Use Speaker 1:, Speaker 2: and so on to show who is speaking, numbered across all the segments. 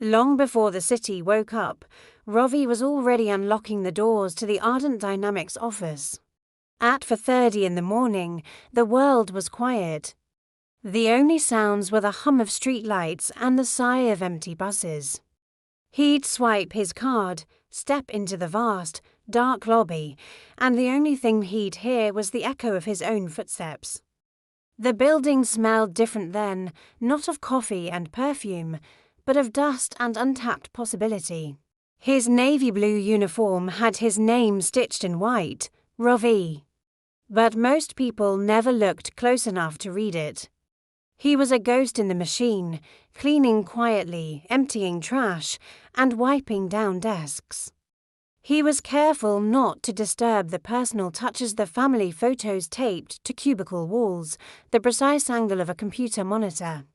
Speaker 1: Long before the city woke up, Ravi was already unlocking the doors to the Ardent Dynamics office. At 4:30 in the morning, the world was quiet. The only sounds were the hum of streetlights and the sigh of empty buses. He'd swipe his card, step into the vast, dark lobby, and the only thing he'd hear was the echo of his own footsteps. The building smelled different then, not of coffee and perfume, but of dust and untapped possibility. His navy blue uniform had his name stitched in white, Ravi. But most people never looked close enough to read it. He was a ghost in the machine, cleaning quietly, emptying trash, and wiping down desks. He was careful not to disturb the personal touches, the family photos taped to cubicle walls, the precise angle of a computer monitor.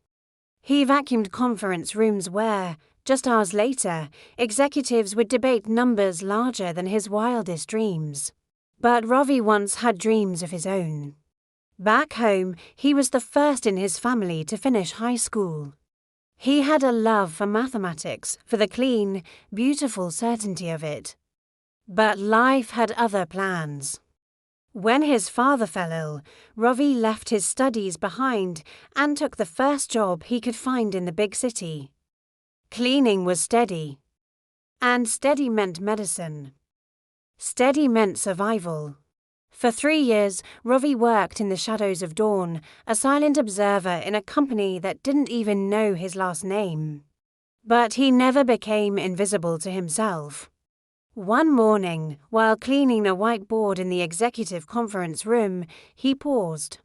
Speaker 1: He vacuumed conference rooms where, just hours later, executives would debate numbers larger than his wildest dreams. But Ravi once had dreams of his own. Back home, he was the first in his family to finish high school. He had a love for mathematics, for the clean, beautiful certainty of it. But life had other plans. When his father fell ill, Ravi left his studies behind and took the first job he could find in the big city. Cleaning was steady. And steady meant medicine. Steady meant survival. For 3 years, Ravi worked in the shadows of dawn, a silent observer in a company that didn't even know his last name. But he never became invisible to himself. One morning, while cleaning a whiteboard in the executive conference room, he paused.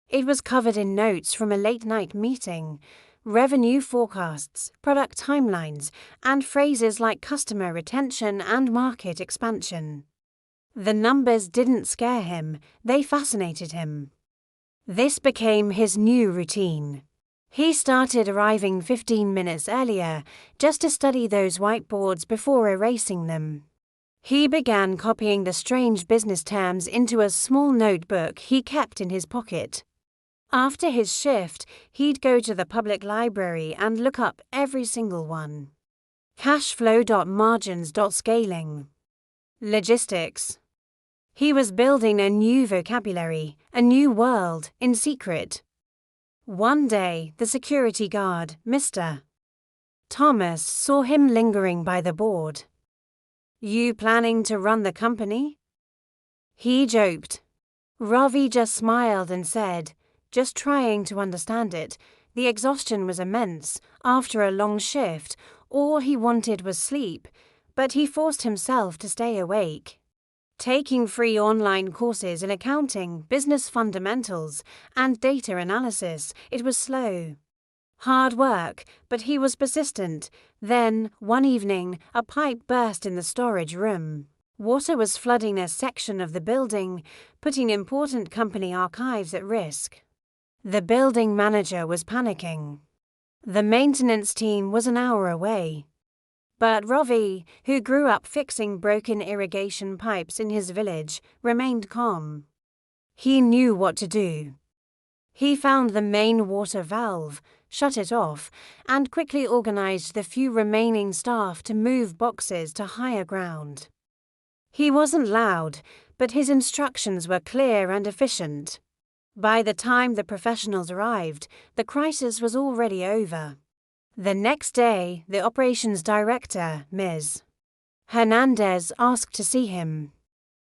Speaker 1: It was covered in notes from a late-night meeting, revenue forecasts, product timelines, and phrases like customer retention and market expansion. The numbers didn't scare him, they fascinated him. This became his new routine. He started arriving 15 minutes earlier, just to study those whiteboards before erasing them. He began copying the strange business terms into a small notebook he kept in his pocket. After his shift, he'd go to the public library and look up every single one. Cashflow.margins.scaling. Logistics. He was building a new vocabulary, a new world, in secret. One day, the security guard, Mr. Thomas, saw him lingering by the board. "You planning to run the company?" He joked. Ravi just smiled and said, just trying to understand it, the exhaustion was immense. After a long shift, all he wanted was sleep, but he forced himself to stay awake. Taking free online courses in accounting, business fundamentals, and data analysis, it was slow. Hard work, but he was persistent. Then, one evening, a pipe burst in the storage room. Water was flooding a section of the building, putting important company archives at risk. The building manager was panicking. The maintenance team was an hour away. But Ravi, who grew up fixing broken irrigation pipes in his village, remained calm. He knew what to do. He found the main water valve, shut it off, and quickly organized the few remaining staff to move boxes to higher ground. He wasn't loud, but his instructions were clear and efficient. By the time the professionals arrived, the crisis was already over. The next day, the operations director, Ms. Hernandez, asked to see him.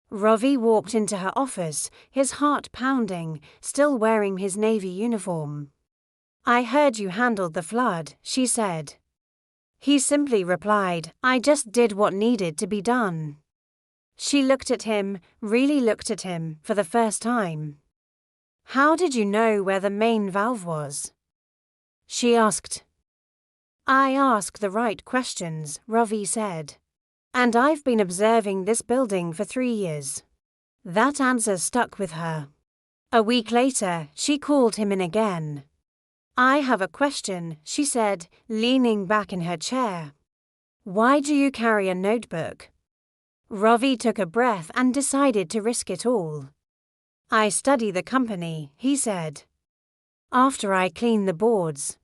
Speaker 1: Ravi walked into her office, his heart pounding, still wearing his navy uniform. "I heard you handled the flood," she said. He simply replied, "I just did what needed to be done." She looked at him, really looked at him, for the first time. "How did you know where the main valve was?" she asked. "I ask the right questions," Ravi said. "And I've been observing this building for 3 years." That answer stuck with her. A week later, she called him in again. "I have a question," she said, leaning back in her chair. "Why do you carry a notebook?" Ravi took a breath and decided to risk it all. "I study the company," he said. "After I clean the boards."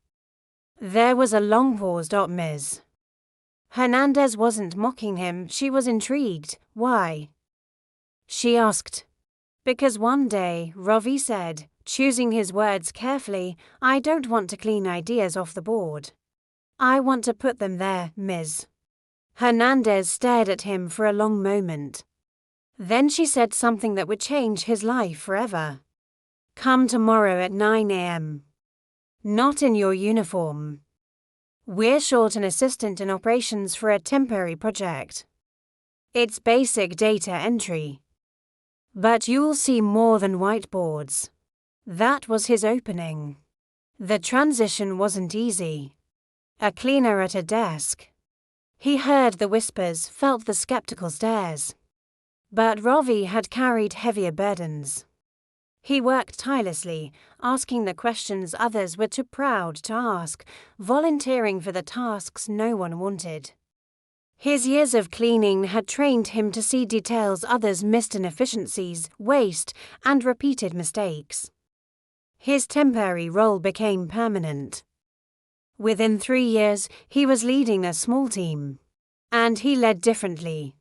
Speaker 1: There was a long pause. Ms. Hernandez wasn't mocking him, she was intrigued. Why? She asked. Because one day, Ravi said, choosing his words carefully, I don't want to clean ideas off the board. I want to put them there, Ms. Hernandez stared at him for a long moment. Then she said something that would change his life forever. Come tomorrow at 9 a.m. Not in your uniform. We're short an assistant in operations for a temporary project. It's basic data entry. But you'll see more than whiteboards. That was his opening. The transition wasn't easy. A cleaner at a desk. He heard the whispers, felt the skeptical stares. But Ravi had carried heavier burdens. He worked tirelessly, asking the questions others were too proud to ask, volunteering for the tasks no one wanted. His years of cleaning had trained him to see details others missed: inefficiencies, waste, and repeated mistakes. His temporary role became permanent. Within 3 years, he was leading a small team. And he led differently.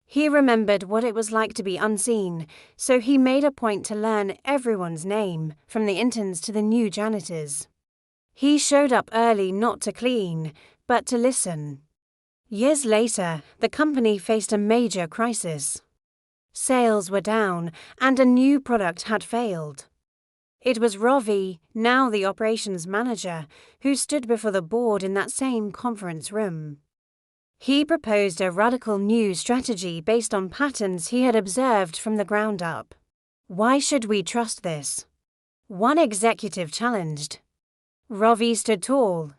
Speaker 1: He remembered what it was like to be unseen, so he made a point to learn everyone's name, from the interns to the new janitors. He showed up early not to clean, but to listen. Years later, the company faced a major crisis. Sales were down, and a new product had failed. It was Ravi, now the operations manager, who stood before the board in that same conference room. He proposed a radical new strategy based on patterns he had observed from the ground up. Why should we trust this? One executive challenged. Ravi stood tall.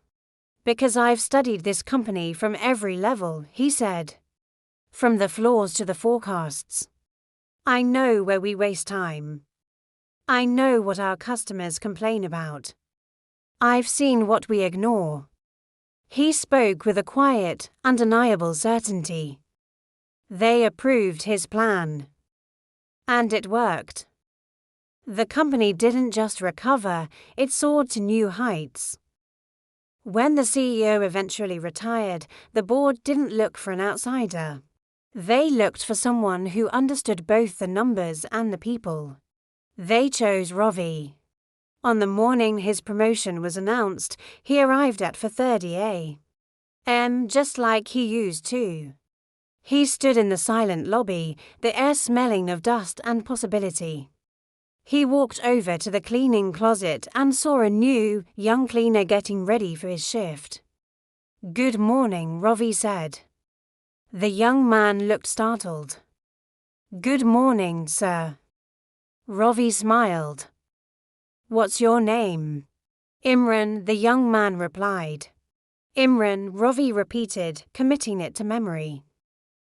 Speaker 1: Because I've studied this company from every level, he said. From the floors to the forecasts. I know where we waste time. I know what our customers complain about. I've seen what we ignore. He spoke with a quiet, undeniable certainty. They approved his plan. And it worked. The company didn't just recover, it soared to new heights. When the CEO eventually retired, the board didn't look for an outsider. They looked for someone who understood both the numbers and the people. They chose Ravi. On the morning his promotion was announced, he arrived at 4:30 a.m. just like he used to. He stood in the silent lobby, the air smelling of dust and possibility. He walked over to the cleaning closet and saw a new, young cleaner getting ready for his shift. Good morning, Ravi said. The young man looked startled. Good morning, sir. Ravi smiled. What's your name? Imran, the young man replied. Imran, Ravi repeated, committing it to memory.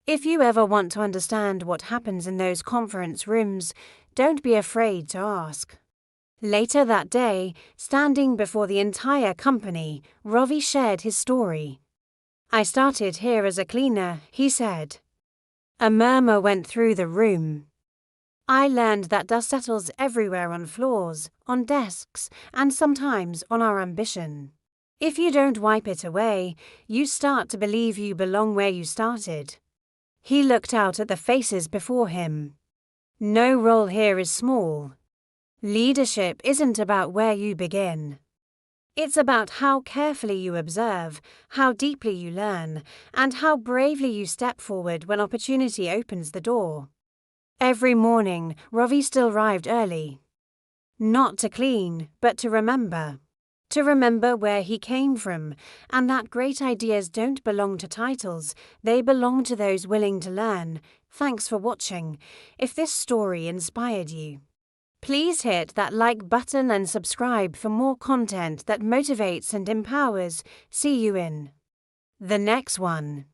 Speaker 1: If you ever want to understand what happens in those conference rooms, don't be afraid to ask. Later that day, standing before the entire company, Ravi shared his story. I started here as a cleaner, he said. A murmur went through the room. I learned that dust settles everywhere, on floors, on desks, and sometimes on our ambition. If you don't wipe it away, you start to believe you belong where you started. He looked out at the faces before him. No role here is small. Leadership isn't about where you begin. It's about how carefully you observe, how deeply you learn, and how bravely you step forward when opportunity opens the door. Every morning, Ravi still arrived early. Not to clean, but to remember. To remember where he came from, and that great ideas don't belong to titles, they belong to those willing to learn. Thanks for watching. If this story inspired you, please hit that like button and subscribe for more content that motivates and empowers. See you in the next one.